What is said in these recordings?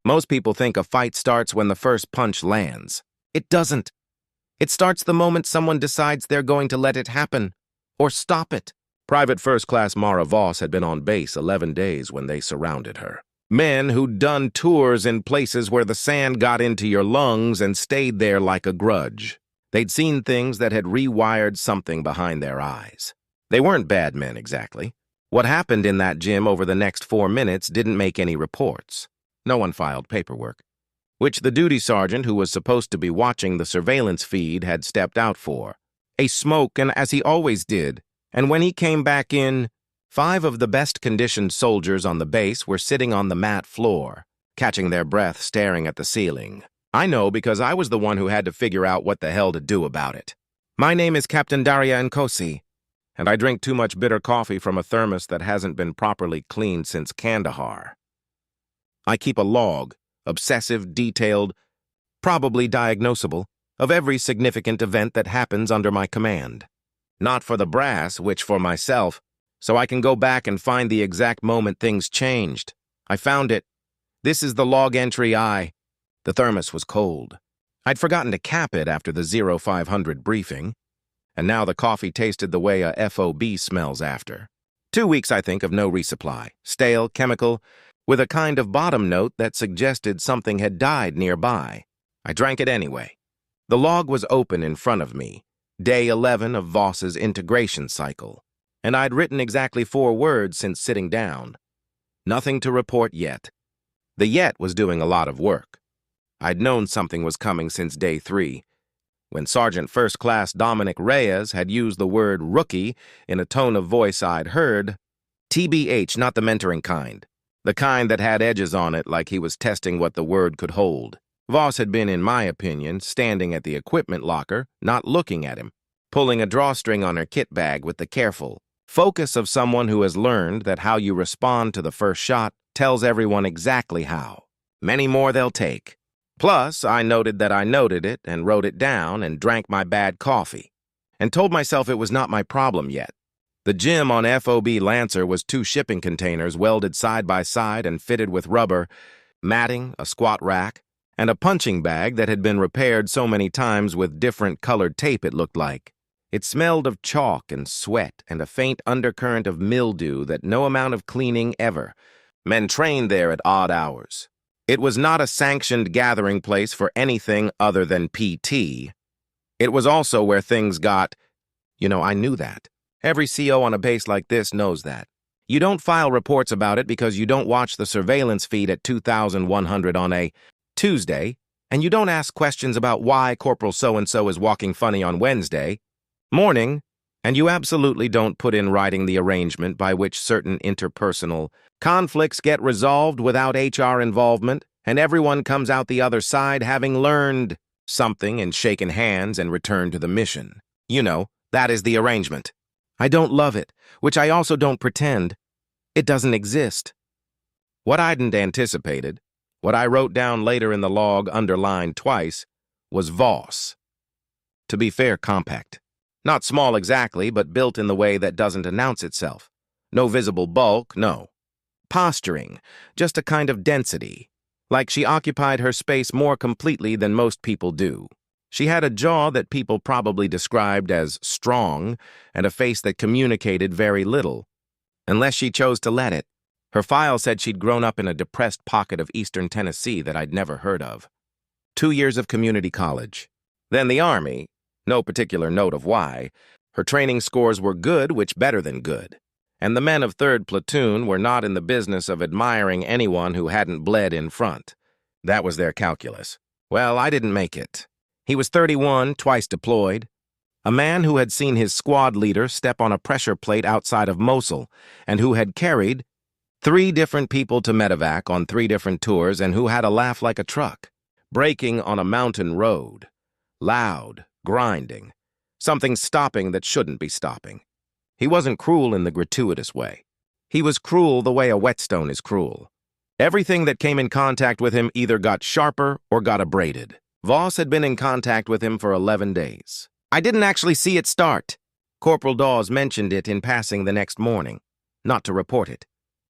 Most people think a fight starts when the first punch lands. It doesn't. It starts the moment someone decides they're going to let it happen, or stop it. Private First Class Mara Voss had been on base 11 days when they surrounded her. Men who'd done tours in places where the sand got into your lungs and stayed there like a grudge. They'd seen things that had rewired something behind their eyes. They weren't bad men, exactly. What happened in that gym over the next 4 minutes didn't make any reports. No one filed paperwork, which the duty sergeant who was supposed to be watching the surveillance feed had stepped out for. A smoke, and as he always did, and when he came back in, 5 of the best-conditioned soldiers on the base were sitting on the mat floor, catching their breath staring at the ceiling. I know because I was the one who had to figure out what the hell to do about it. My name is Captain Daria Nkosi, and I drink too much bitter coffee from a thermos that hasn't been properly cleaned since Kandahar. I keep a log, obsessive, detailed, probably diagnosable, of every significant event that happens under my command. Not for the brass, which for myself, so I can go back and find the exact moment things changed. I found it. This is the log entry The thermos was cold. I'd forgotten to cap it after the 0500 briefing, and now the coffee tasted the way a FOB smells after. 2 weeks, I think, of no resupply, stale, chemical, with a kind of bottom note that suggested something had died nearby. I drank it anyway. The log was open in front of me, day 11 of Voss's integration cycle, and I'd written exactly 4 words since sitting down. Nothing to report yet. The yet was doing a lot of work. I'd known something was coming since day 3, when Sergeant First Class Dominic Reyes had used the word rookie in a tone of voice I'd heard. TBH, not the mentoring kind. The kind that had edges on it like he was testing what the word could hold. Voss had been, in my opinion, standing at the equipment locker, not looking at him, pulling a drawstring on her kit bag with the careful focus of someone who has learned that how you respond to the first shot tells everyone exactly how. Many more they'll take. Plus, I noted that I noted it and wrote it down and drank my bad coffee, and told myself it was not my problem yet. The gym on FOB Lancer was 2 shipping containers welded side by side and fitted with rubber, matting, a squat rack, and a punching bag that had been repaired so many times with different colored tape it looked like. It smelled of chalk and sweat and a faint undercurrent of mildew that no amount of cleaning ever. Men trained there at odd hours. It was not a sanctioned gathering place for anything other than PT. It was also where things got, I knew that. Every CO on a base like this knows that. You don't file reports about it because you don't watch the surveillance feed at 2100 on a Tuesday, and you don't ask questions about why Corporal so-and-so is walking funny on Wednesday morning, and you absolutely don't put in writing the arrangement by which certain interpersonal conflicts get resolved without HR involvement, and everyone comes out the other side having learned something and shaken hands and returned to the mission. That is the arrangement. I don't love it, which I also don't pretend. It doesn't exist. What I hadn't anticipated, what I wrote down later in the log underlined twice, was Voss. To be fair, compact. Not small exactly, but built in the way that doesn't announce itself. No visible bulk, no. Posturing, just a kind of density, like she occupied her space more completely than most people do. She had a jaw that people probably described as strong and a face that communicated very little, unless she chose to let it. Her file said she'd grown up in a depressed pocket of eastern Tennessee that I'd never heard of. 2 years of community college. Then the Army, no particular note of why. Her training scores were good, which better than good. And the men of 3rd Platoon were not in the business of admiring anyone who hadn't bled in front. That was their calculus. Well, I didn't make it. He was 31, twice deployed. A man who had seen his squad leader step on a pressure plate outside of Mosul, and who had carried 3 different people to medevac on 3 different tours, and who had a laugh like a truck, braking on a mountain road. Loud, grinding. Something stopping that shouldn't be stopping. He wasn't cruel in the gratuitous way. He was cruel the way a whetstone is cruel. Everything that came in contact with him either got sharper or got abraded. Voss had been in contact with him for 11 days. I didn't actually see it start. Corporal Dawes mentioned it in passing the next morning, not to report it.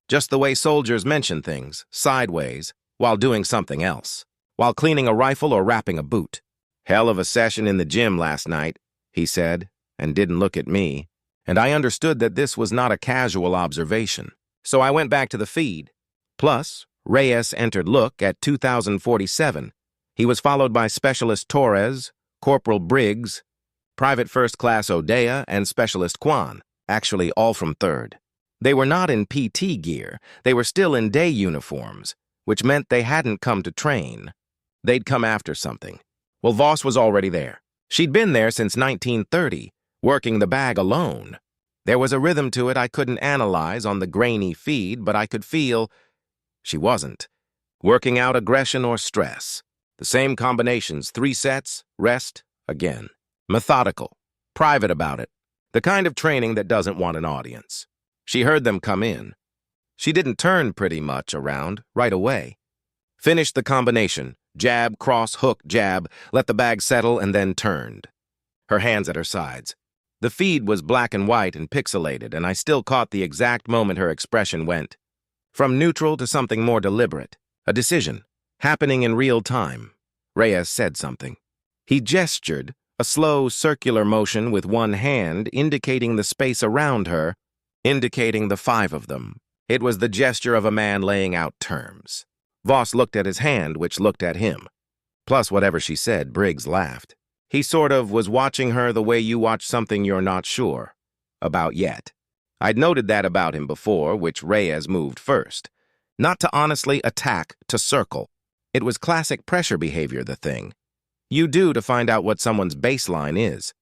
Just the way soldiers mention things, sideways, while doing something else, while cleaning a rifle or wrapping a boot. "Hell of a session in the gym last night," he said, and didn't look at me, and I understood that this was not a casual observation. So I went back to the feed. Plus, Reyes entered look at 2047. He was followed by Specialist Torres, Corporal Briggs, Private First Class Odea, and Specialist Quan, actually all from third. They were not in PT gear, they were still in day uniforms, which meant they hadn't come to train. They'd come after something. Well, Voss was already there. She'd been there since 1930, working the bag alone. There was a rhythm to it I couldn't analyze on the grainy feed, but I could feel she wasn't working out aggression or stress. The same combinations, 3 sets, rest, again. Methodical, private about it, the kind of training that doesn't want an audience. She heard them come in. She didn't turn pretty much around right away. Finished the combination, jab, cross, hook, jab, let the bag settle, and then turned. Her hands at her sides. The feed was black and white and pixelated, and I still caught the exact moment her expression went. From neutral to something more deliberate. A decision, happening in real time. Reyes said something. He gestured, a slow circular motion with one hand indicating the space around her, indicating the 5 of them. It was the gesture of a man laying out terms. Voss looked at his hand, which looked at him. Plus whatever she said, Briggs laughed. He sort of was watching her the way you watch something you're not sure about yet. I'd noted that about him before, which Reyes moved first. Not to honestly attack, to circle. It was classic pressure behavior, the thing. You do to find out what someone's baseline is.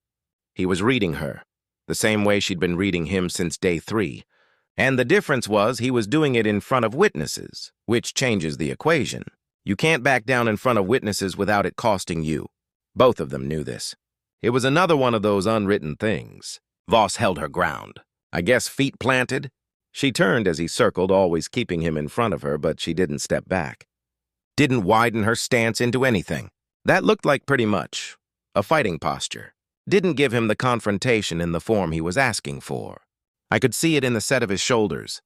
He was reading her, the same way she'd been reading him since day 3. And the difference was he was doing it in front of witnesses, which changes the equation. You can't back down in front of witnesses without it costing you. Both of them knew this. It was another one of those unwritten things. Voss held her ground. I guess feet planted? She turned as he circled, always keeping him in front of her, but she didn't step back. Didn't widen her stance into anything. That looked like pretty much a fighting posture. Didn't give him the confrontation in the form he was asking for. I could see it in the set of his shoulders.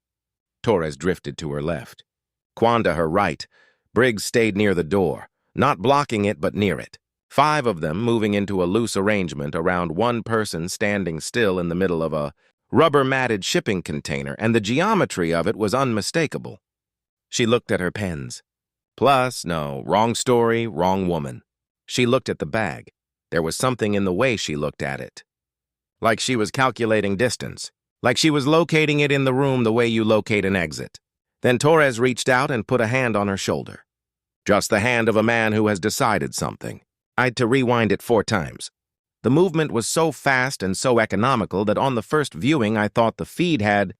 Torres drifted to her left. Quan to her right. Briggs stayed near the door, not blocking it but near it. 5 of them moving into a loose arrangement around one person standing still in the middle of a rubber-matted shipping container, and the geometry of it was unmistakable. She looked at her pens. Plus, no, wrong story, wrong woman. She looked at the bag. There was something in the way she looked at it. Like she was calculating distance. Like she was locating it in the room the way you locate an exit. Then Torres reached out and put a hand on her shoulder. Just the hand of a man who has decided something. I'd to rewind it 4 times. The movement was so fast and so economical that on the first viewing I thought the feed had...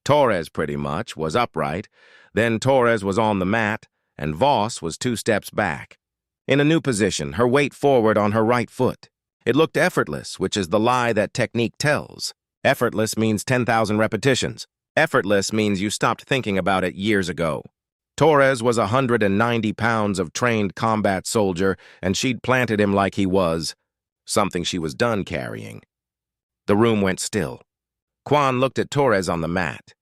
Torres, pretty much, was upright. Then Torres was on the mat, and Voss was 2 steps back. In a new position, her weight forward on her right foot. It looked effortless, which is the lie that technique tells. Effortless means 10,000 repetitions. Effortless means you stopped thinking about it years ago. Torres was 190 pounds of trained combat soldier, and she'd planted him like he was something she was done carrying. The room went still. Quan looked at Torres on the mat.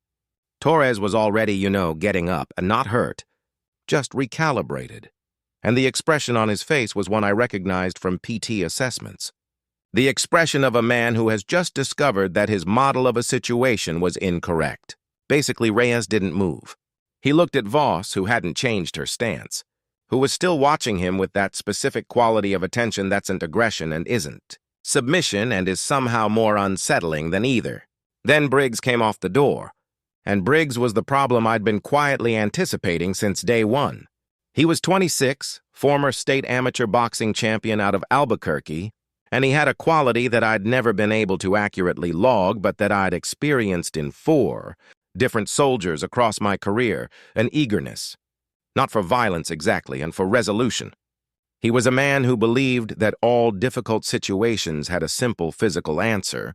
Torres was already, getting up, and not hurt, just recalibrated. And the expression on his face was one I recognized from PT assessments. The expression of a man who has just discovered that his model of a situation was incorrect. Basically, Reyes didn't move. He looked at Voss, who hadn't changed her stance, who was still watching him with that specific quality of attention that's an aggression and isn't. Submission and is somehow more unsettling than either. Then Briggs came off the door, and Briggs was the problem I'd been quietly anticipating since day 1. He was 26, former state amateur boxing champion out of Albuquerque, and he had a quality that I'd never been able to accurately log, but that I'd experienced in 4 different soldiers across my career, an eagerness. Not for violence exactly, and for resolution. He was a man who believed that all difficult situations had a simple physical answer,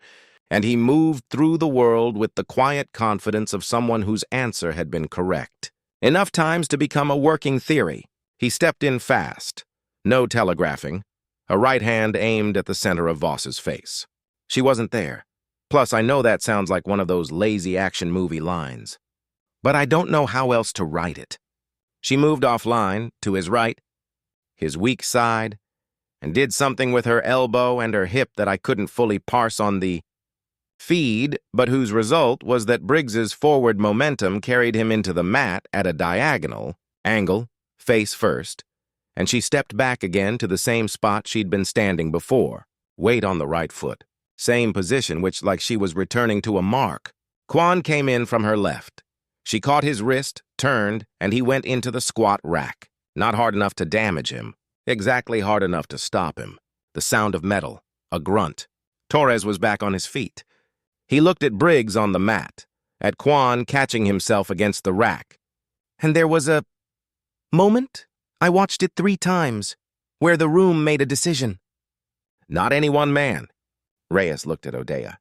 and he moved through the world with the quiet confidence of someone whose answer had been correct. Enough times to become a working theory. He stepped in fast. No telegraphing. A right hand aimed at the center of Voss's face. She wasn't there. Plus, I know that sounds like one of those lazy action movie lines. But I don't know how else to write it. She moved offline, to his right, his weak side, and did something with her elbow and her hip that I couldn't fully parse on the feed, but whose result was that Briggs's forward momentum carried him into the mat at a diagonal angle, face first, and she stepped back again to the same spot she'd been standing before, weight on the right foot. Same position, which like she was returning to a mark. Quan came in from her left. She caught his wrist, turned, and he went into the squat rack. Not hard enough to damage him, exactly hard enough to stop him. The sound of metal, a grunt. Torres was back on his feet. He looked at Briggs on the mat, at Quan catching himself against the rack. And there was a moment, I watched it 3 times, where the room made a decision. Not any one man. Reyes looked at Odeya.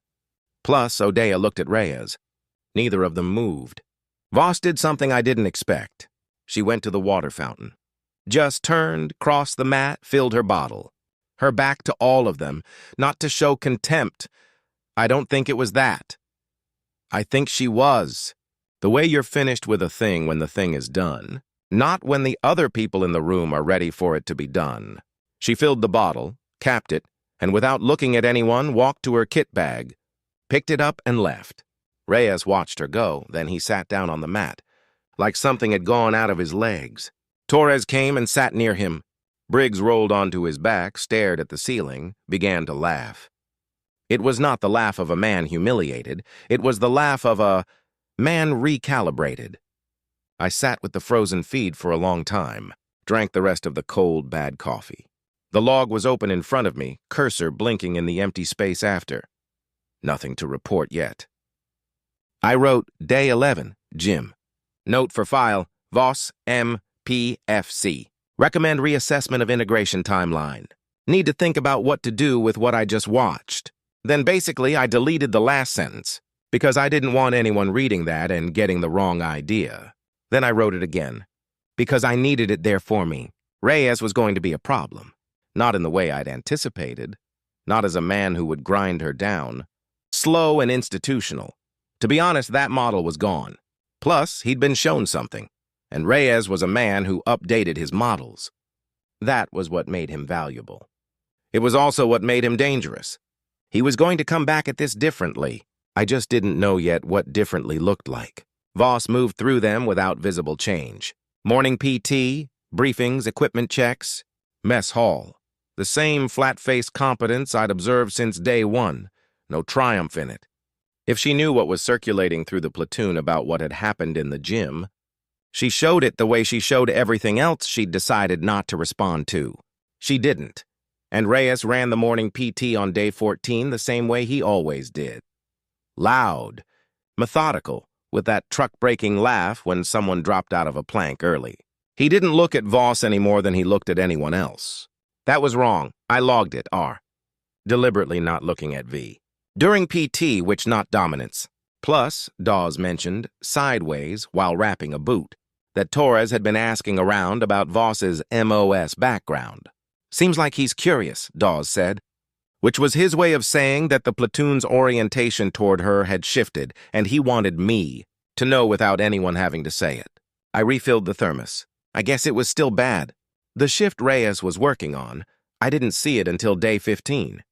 Plus, Odeya looked at Reyes. Neither of them moved. Voss did something I didn't expect. She went to the water fountain. Just turned, crossed the mat, filled her bottle. Her back to all of them, not to show contempt. I don't think it was that. I think she was. The way you're finished with a thing when the thing is done, not when the other people in the room are ready for it to be done. She filled the bottle, capped it, and without looking at anyone, walked to her kit bag, picked it up and left. Reyes watched her go, then he sat down on the mat, like something had gone out of his legs. Torres came and sat near him. Briggs rolled onto his back, stared at the ceiling, began to laugh. It was not the laugh of a man humiliated. It was the laugh of a man recalibrated. I sat with the frozen feed for a long time, drank the rest of the cold, bad coffee. The log was open in front of me, cursor blinking in the empty space after. Nothing to report yet. I wrote Day 11, Jim. Note for file, Voss MPFC. Recommend reassessment of integration timeline. Need to think about what to do with what I just watched. Then basically I deleted the last sentence, because I didn't want anyone reading that and getting the wrong idea. Then I wrote it again, because I needed it there for me. Reyes was going to be a problem. Not in the way I'd anticipated. Not as a man who would grind her down. Slow and institutional. To be honest, that model was gone. Plus, he'd been shown something. And Reyes was a man who updated his models. That was what made him valuable. It was also what made him dangerous. He was going to come back at this differently. I just didn't know yet what differently looked like. Voss moved through them without visible change. Morning PT, briefings, equipment checks, mess hall. The same flat-faced competence I'd observed since day 1. No triumph in it. If she knew what was circulating through the platoon about what had happened in the gym, she showed it the way she showed everything else she'd decided not to respond to. She didn't. And Reyes ran the morning PT on day 14 the same way he always did. Loud, methodical, with that truck-breaking laugh when someone dropped out of a plank early. He didn't look at Voss any more than he looked at anyone else. That was wrong. I logged it, R. Deliberately not looking at V. During PT, which not dominance. Plus, Dawes mentioned, sideways, while wrapping a boot, that Torres had been asking around about Voss's MOS background. Seems like he's curious, Dawes said, which was his way of saying that the platoon's orientation toward her had shifted, and he wanted me to know without anyone having to say it. I refilled the thermos. I guess it was still bad. The shift Reyes was working on, I didn't see it until day 15.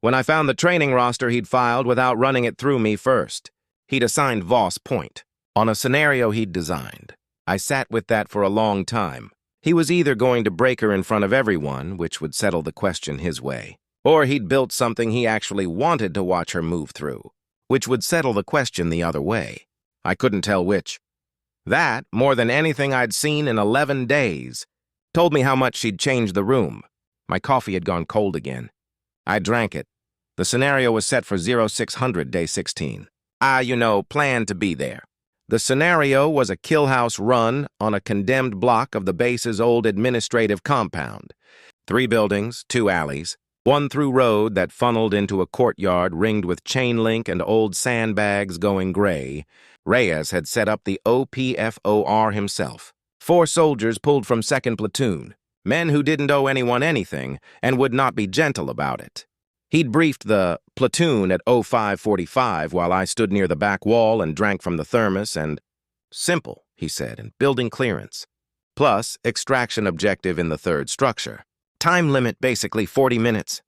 When I found the training roster he'd filed without running it through me first, he'd assigned Voss point on a scenario he'd designed. I sat with that for a long time. He was either going to break her in front of everyone, which would settle the question his way, or he'd built something he actually wanted to watch her move through, which would settle the question the other way. I couldn't tell which. That, more than anything I'd seen in 11 days, told me how much she'd changed the room. My coffee had gone cold again. I drank it. The scenario was set for 0600 day 16. Planned to be there. The scenario was a kill house run on a condemned block of the base's old administrative compound. 3 buildings, 2 alleys, 1 through road that funneled into a courtyard ringed with chain link and old sandbags going gray. Reyes had set up the OPFOR himself. 4 soldiers pulled from 2nd Platoon, men who didn't owe anyone anything and would not be gentle about it. He'd briefed the platoon at 0545 while I stood near the back wall and drank from the thermos and, simple, he said, and building clearance. plus extraction objective in the third structure. Time limit basically 40 minutes.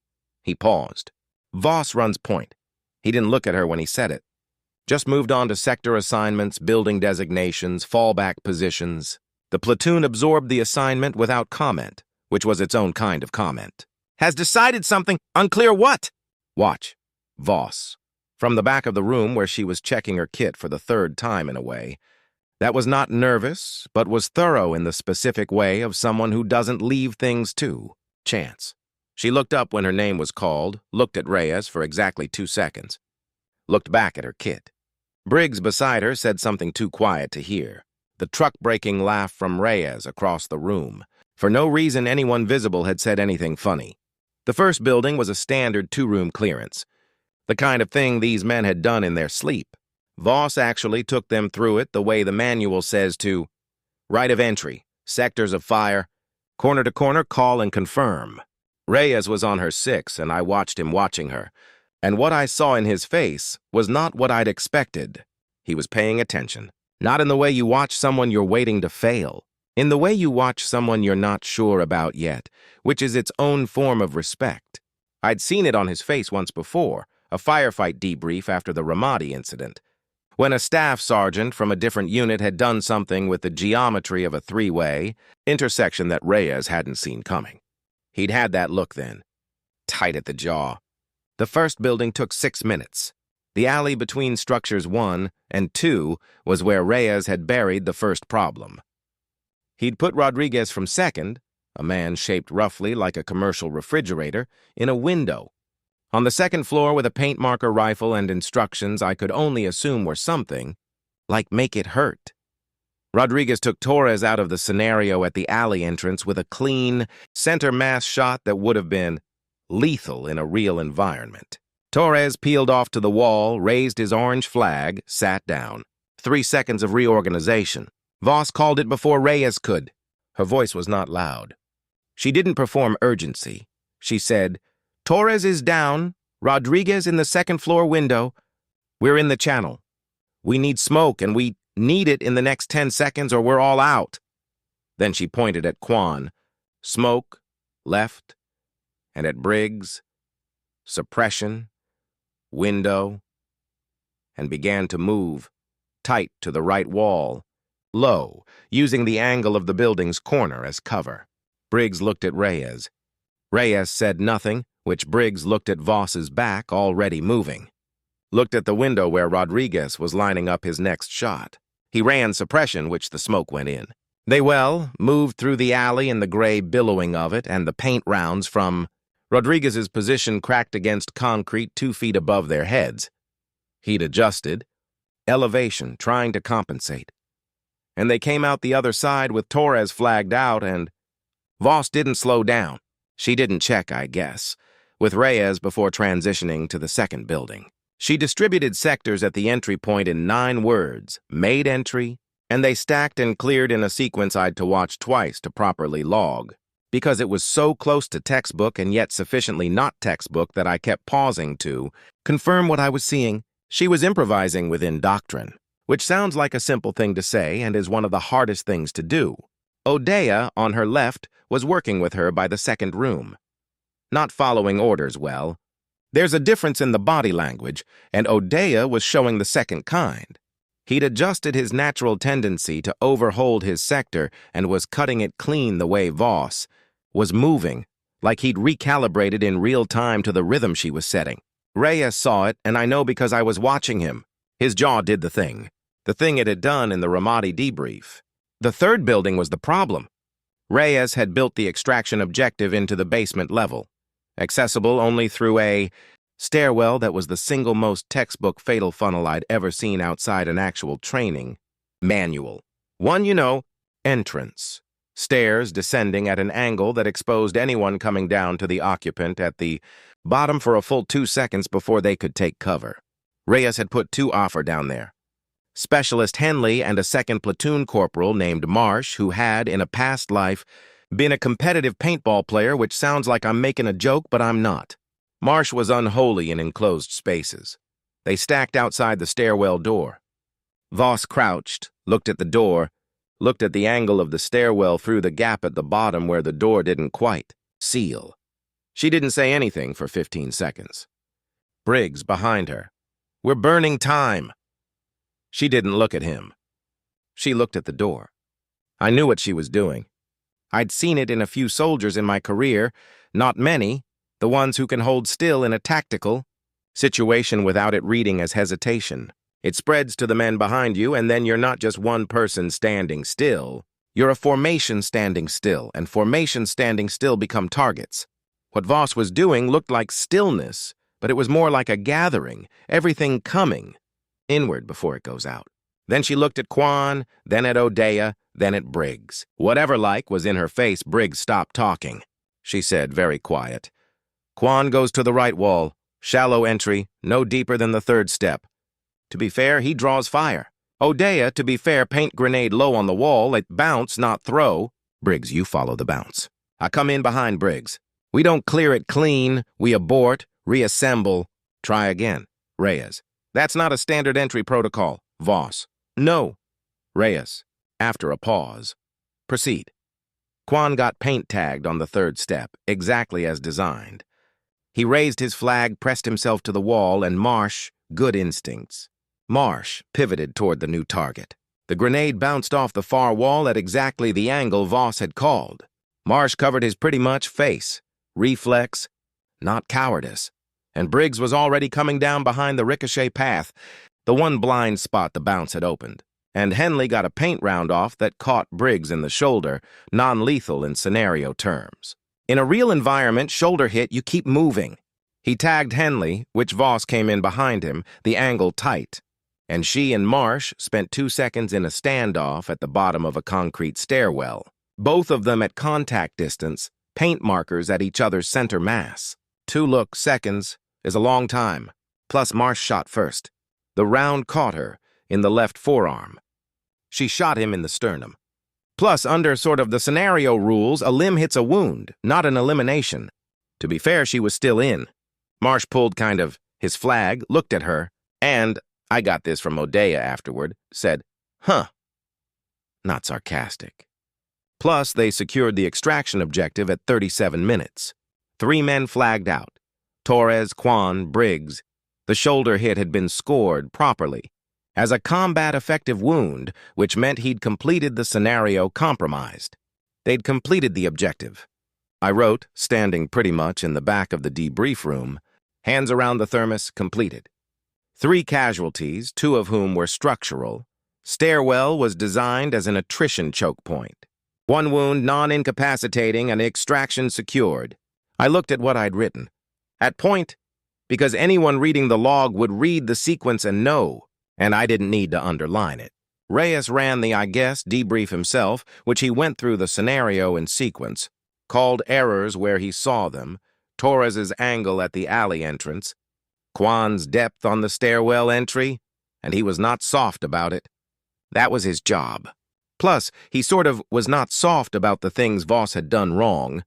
He paused. Voss runs point. He didn't look at her when he said it. Just moved on to sector assignments, building designations, fallback positions. The platoon absorbed the assignment without comment, which was its own kind of comment. Has decided something, unclear what? Watch. Voss. From the back of the room where she was checking her kit for the third time in a way. That was not nervous, but was thorough in the specific way of someone who doesn't leave things to chance. She looked up when her name was called, looked at Reyes for exactly 2 seconds, looked back at her kit. Briggs beside her said something too quiet to hear. The truck-breaking laugh from Reyes across the room. For no reason anyone visible had said anything funny. The first building was a standard 2-room clearance, the kind of thing these men had done in their sleep. Voss actually took them through it the way the manual says to: right of entry, sectors of fire, corner to corner, call and confirm. Reyes was on her 6, and I watched him watching her, and what I saw in his face was not what I'd expected. He was paying attention, not in the way you watch someone you're waiting to fail, in the way you watch someone you're not sure about yet, which is its own form of respect. I'd seen it on his face once before, a firefight debrief after the Ramadi incident, when a staff sergeant from a different unit had done something with the geometry of a 3-way intersection that Reyes hadn't seen coming. He'd had that look then, tight at the jaw. The first building took 6 minutes. The alley between structures 1 and 2 was where Reyes had buried the first problem. He'd put Rodriguez from second, a man shaped roughly like a commercial refrigerator, in a window. On the second floor with a paint marker rifle and instructions I could only assume were something like make it hurt. Rodriguez took Torres out of the scenario at the alley entrance with a clean, center mass shot that would have been lethal in a real environment. Torres peeled off to the wall, raised his orange flag, sat down. 3 seconds of reorganization. Voss called it before Reyes could. Her voice was not loud. She didn't perform urgency. She said, Torres is down, Rodriguez in the second floor window. We're in the channel. We need smoke, and we need it in the next 10 seconds or we're all out. Then she pointed at Quan. Smoke, left, and at Briggs, suppression, window, and began to move, tight to the right wall, low, using the angle of the building's corner as cover. Briggs looked at Reyes. Reyes said nothing, which Briggs looked at Voss's back, already moving. Looked at the window where Rodriguez was lining up his next shot. He ran suppression, which the smoke went in. They moved through the alley and the gray billowing of it and the paint rounds from Rodriguez's position cracked against concrete 2 feet above their heads. He'd adjusted. Elevation, trying to compensate. And they came out the other side with Torres flagged out, and Voss didn't slow down. She didn't check, I guess, with Reyes before transitioning to the second building. She distributed sectors at the entry point in 9 words, made entry, and they stacked and cleared in a sequence I'd to watch twice to properly log, because it was so close to textbook and yet sufficiently not textbook that I kept pausing to confirm what I was seeing. She was improvising within doctrine, which sounds like a simple thing to say and is one of the hardest things to do. Odea, on her left, was working with her by the second room. Not following orders well. There's a difference in the body language, and Odea was showing the second kind. He'd adjusted his natural tendency to overhold his sector and was cutting it clean the way Voss was moving, like he'd recalibrated in real time to the rhythm she was setting. Reyes saw it, and I know because I was watching him. His jaw did the thing it had done in the Ramadi debrief. The third building was the problem. Reyes had built the extraction objective into the basement level, accessible only through a stairwell that was the single most textbook fatal funnel I'd ever seen outside an actual training manual. One, entrance. Stairs descending at an angle that exposed anyone coming down to the occupant at the bottom for a full 2 seconds before they could take cover. Reyes had put 2 offer down there. Specialist Henley and a second platoon corporal named Marsh, who had, in a past life, been a competitive paintball player, which sounds like I'm making a joke, but I'm not. Marsh was unholy in enclosed spaces. They stacked outside the stairwell door. Voss crouched, looked at the door, looked at the angle of the stairwell through the gap at the bottom where the door didn't quite seal. She didn't say anything for 15 seconds. Briggs behind her. "We're burning time." She didn't look at him. She looked at the door. I knew what she was doing. I'd seen it in a few soldiers in my career, not many, the ones who can hold still in a tactical situation without it reading as hesitation. It spreads to the men behind you, and then you're not just one person standing still. You're a formation standing still, and formations standing still become targets. What Voss was doing looked like stillness, but it was more like a gathering, everything coming inward before it goes out. Then she looked at Quan, then at O'Dea, then at Briggs. Whatever like was in her face, Briggs stopped talking. She said, very quiet, "Quan goes to the right wall. Shallow entry, no deeper than the third step. To be fair, he draws fire. O'Dea, to be fair, paint grenade low on the wall, it bounce, not throw. Briggs, you follow the bounce. I come in behind Briggs. We don't clear it clean, we abort, reassemble, try again. Reyes, that's not a standard entry protocol. Voss, no. Reyes, after a pause, proceed. Quan got paint tagged on the third step, exactly as designed. He raised his flag, pressed himself to the wall, and Marsh, good instincts. Marsh pivoted toward the new target. The grenade bounced off the far wall at exactly the angle Voss had called. Marsh covered his pretty much face. Reflex, not cowardice. And Briggs was already coming down behind the ricochet path, the one blind spot the bounce had opened. And Henley got a paint round off that caught Briggs in the shoulder, non-lethal in scenario terms. In a real environment, shoulder hit, you keep moving. He tagged Henley, which Voss came in behind him, the angle tight. And she and Marsh spent 2 seconds in a standoff at the bottom of a concrete stairwell. Both of them at contact distance, paint markers at each other's center mass. 2 seconds is a long time, plus Marsh shot first. The round caught her in the left forearm. She shot him in the sternum. Plus, under sort of the scenario rules, a limb hits a wound, not an elimination. To be fair, she was still in. Marsh pulled kind of his flag, looked at her, and, I got this from O'Dea afterward, said, "Huh." Not sarcastic. Plus, they secured the extraction objective at 37 minutes. 3 men flagged out. Torres, Quan, Briggs. The shoulder hit had been scored properly as a combat-effective wound, which meant he'd completed the scenario compromised. They'd completed the objective. I wrote, standing pretty much in the back of the debrief room, hands around the thermos, completed. 3 casualties, 2 of whom were structural. Stairwell was designed as an attrition choke point. 1 wound non-incapacitating and extraction secured. I looked at what I'd written. At point, because anyone reading the log would read the sequence and know, and I didn't need to underline it. Reyes ran the I guess debrief himself, which he went through the scenario in sequence, called errors where he saw them, Torres's angle at the alley entrance, Quan's depth on the stairwell entry, and he was not soft about it. That was his job. Plus, he sort of was not soft about the things Voss had done wrong,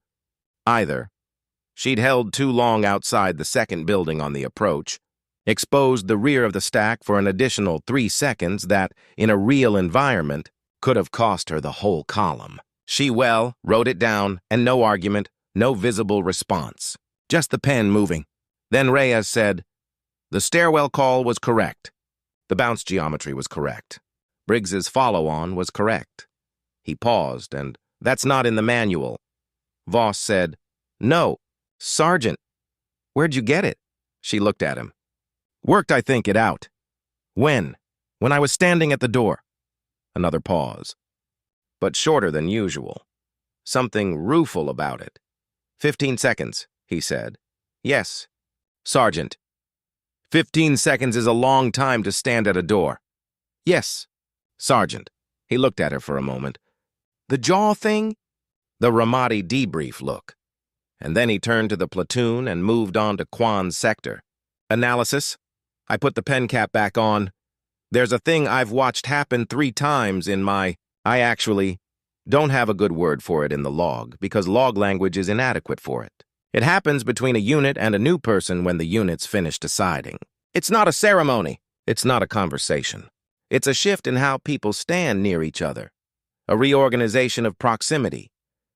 either. She'd held too long outside the second building on the approach, exposed the rear of the stack for an additional 3 seconds that, in a real environment, could have cost her the whole column. She wrote it down, and no argument, no visible response. Just the pen moving. Then Reyes said, "The stairwell call was correct. The bounce geometry was correct. Briggs's follow-on was correct." He paused, and, "That's not in the manual." Voss said, "No, Sergeant, where'd you get it?" She looked at him. "Worked, I think, it out." "When?" "When I was standing at the door." Another pause. But shorter than usual. Something rueful about it. 15 seconds, he said. "Yes." "Sergeant, 15 seconds is a long time to stand at a door." "Yes." "Sergeant." He looked at her for a moment. "The jaw thing?" The Ramadi debrief look. And then he turned to the platoon and moved on to Quan's sector. "Analysis." I put the pen cap back on. "There's a thing I've watched happen 3 times in my... I actually don't have a good word for it in the log because log language is inadequate for it. It happens between a unit and a new person when the unit's finished deciding. It's not a ceremony. It's not a conversation. It's a shift in how people stand near each other. a reorganization of proximity,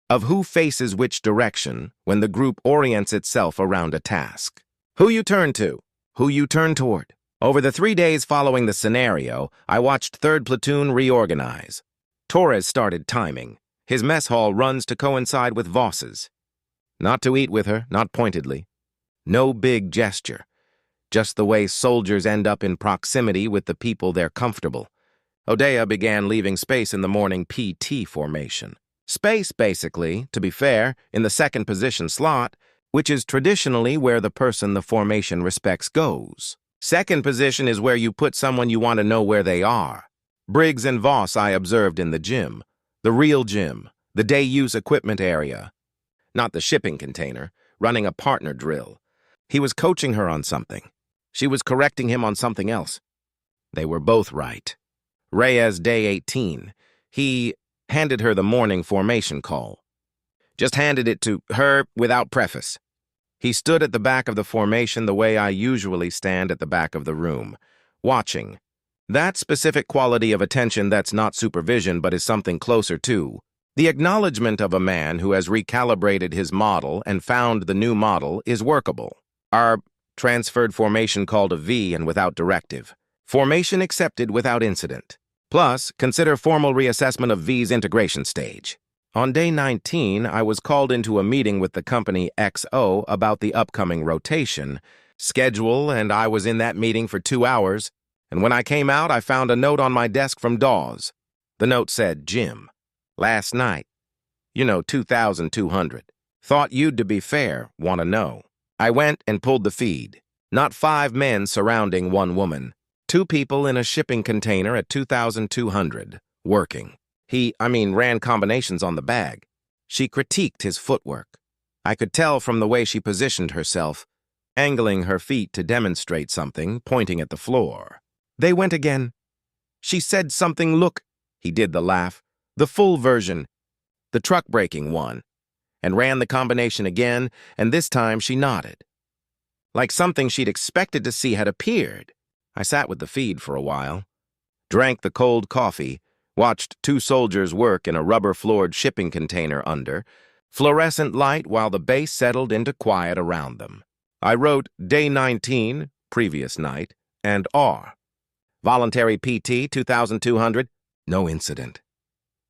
of who faces which direction when the group orients itself around a task. Who you turn to, who you turn toward. Over the 3 days following the scenario, I watched 3rd Platoon reorganize. Torres started timing. His mess hall runs to coincide with Voss's. Not to eat with her, not pointedly. No big gesture. Just the way soldiers end up in proximity with the people they're comfortable. Odeya began leaving space in the morning PT formation. Space, basically, to be fair, in the 2nd position slot, which is traditionally where the person the formation respects goes. 2nd position is where you put someone you want to know where they are. Briggs and Voss I observed in the gym. The real gym. The day-use equipment area. Not the shipping container, running a partner drill. He was coaching her on something. She was correcting him on something else. They were both right. Reyes, day 18. He handed her the morning formation call. Just handed it to her without preface. He stood at the back of the formation the way I usually stand at the back of the room, watching. That specific quality of attention that's not supervision but is something closer to. The acknowledgement of a man who has recalibrated his model and found the new model is workable. Our transferred formation called a V and without directive. Formation accepted without incident. Plus, consider formal reassessment of V's integration stage. On day 19, I was called into a meeting with the company XO about the upcoming rotation schedule, and I was in that meeting for 2 hours, and when I came out, I found a note on my desk from Dawes. The note said, Jim, last night, 2,200. Thought you'd, to be fair, want to know. I went and pulled the feed. Not 5 men surrounding 1 woman. 2 people in a shipping container at 2,200, working. He ran combinations on the bag. She critiqued his footwork. I could tell from the way she positioned herself, angling her feet to demonstrate something, pointing at the floor. They went again. She said something, look. He did the laugh. The full version. The truck-breaking one. And ran the combination again, and this time she nodded. Like something she'd expected to see had appeared. I sat with the feed for a while. Drank the cold coffee. Watched 2 soldiers work in a rubber-floored shipping container under fluorescent light while the base settled into quiet around them. I wrote day 19, previous night, and R. Voluntary PT, 2,200, no incident.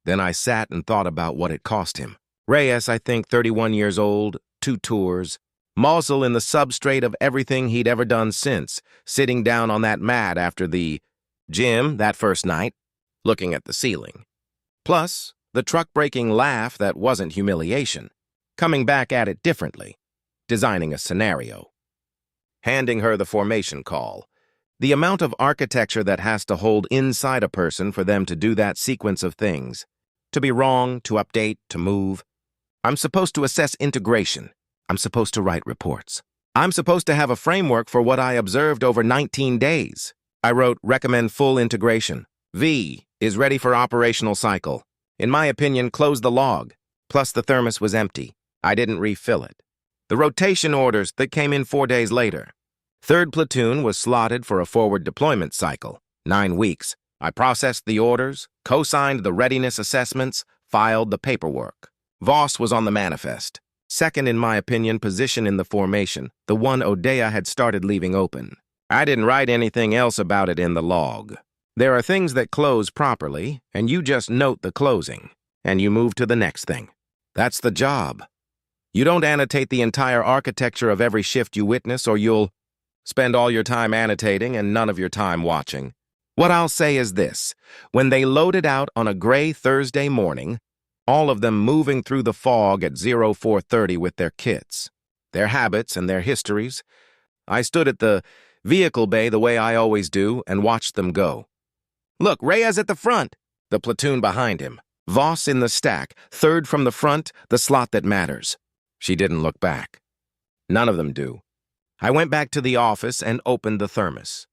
Then I sat and thought about what it cost him. Reyes, I think, 31 years old, 2 tours. Mosul in the substrate of everything he'd ever done since, sitting down on that mat after the gym that first night, looking at the ceiling. Plus, the truck-breaking laugh that wasn't humiliation, coming back at it differently, designing a scenario. Handing her the formation call. The amount of architecture that has to hold inside a person for them to do that sequence of things. To be wrong, to update, to move. I'm supposed to assess integration. I'm supposed to write reports. I'm supposed to have a framework for what I observed over 19 days. I wrote, recommend full integration. V is ready for operational cycle. In my opinion, close the log. Plus the thermos was empty. I didn't refill it. The rotation orders that came in 4 days later. 3rd Platoon was slotted for a forward deployment cycle, 9 weeks. I processed the orders, co-signed the readiness assessments, filed the paperwork. Voss was on the manifest. Second, in my opinion, position in the formation, the one Odeya had started leaving open. I didn't write anything else about it in the log. There are things that close properly, and you just note the closing, and you move to the next thing. That's the job. You don't annotate the entire architecture of every shift you witness, or you'll spend all your time annotating and none of your time watching. What I'll say is this. When they loaded out on a gray Thursday morning, all of them moving through the fog at 0430 with their kits, their habits and their histories, I stood at the vehicle bay the way I always do and watched them go. Look, Reyes at the front, the platoon behind him. Voss in the stack, 3rd from the front, the slot that matters. She didn't look back. None of them do. I went back to the office and opened the thermos.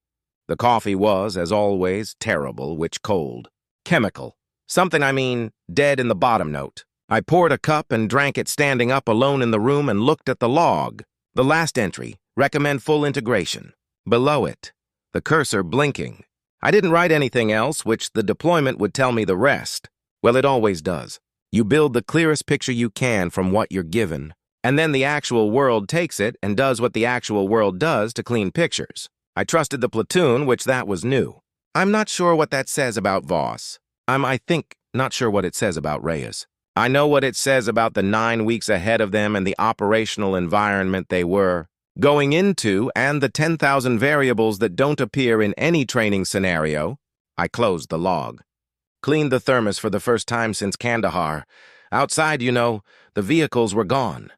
The coffee was, as always, terrible, which cold. Chemical. Something, dead in the bottom note. I poured a cup and drank it standing up alone in the room and looked at the log. The last entry, recommend full integration. Below it, the cursor blinking. I didn't write anything else, which the deployment would tell me the rest. Well, it always does. You build the clearest picture you can from what you're given, and then the actual world takes it and does what the actual world does to clean pictures. I trusted the platoon, which that was new. I'm not sure what that says about Voss. I think, not sure what it says about Reyes. I know what it says about the 9 weeks ahead of them and the operational environment they were going into and the 10,000 variables that don't appear in any training scenario. I closed the log. Cleaned the thermos for the first time since Kandahar. Outside, the vehicles were gone.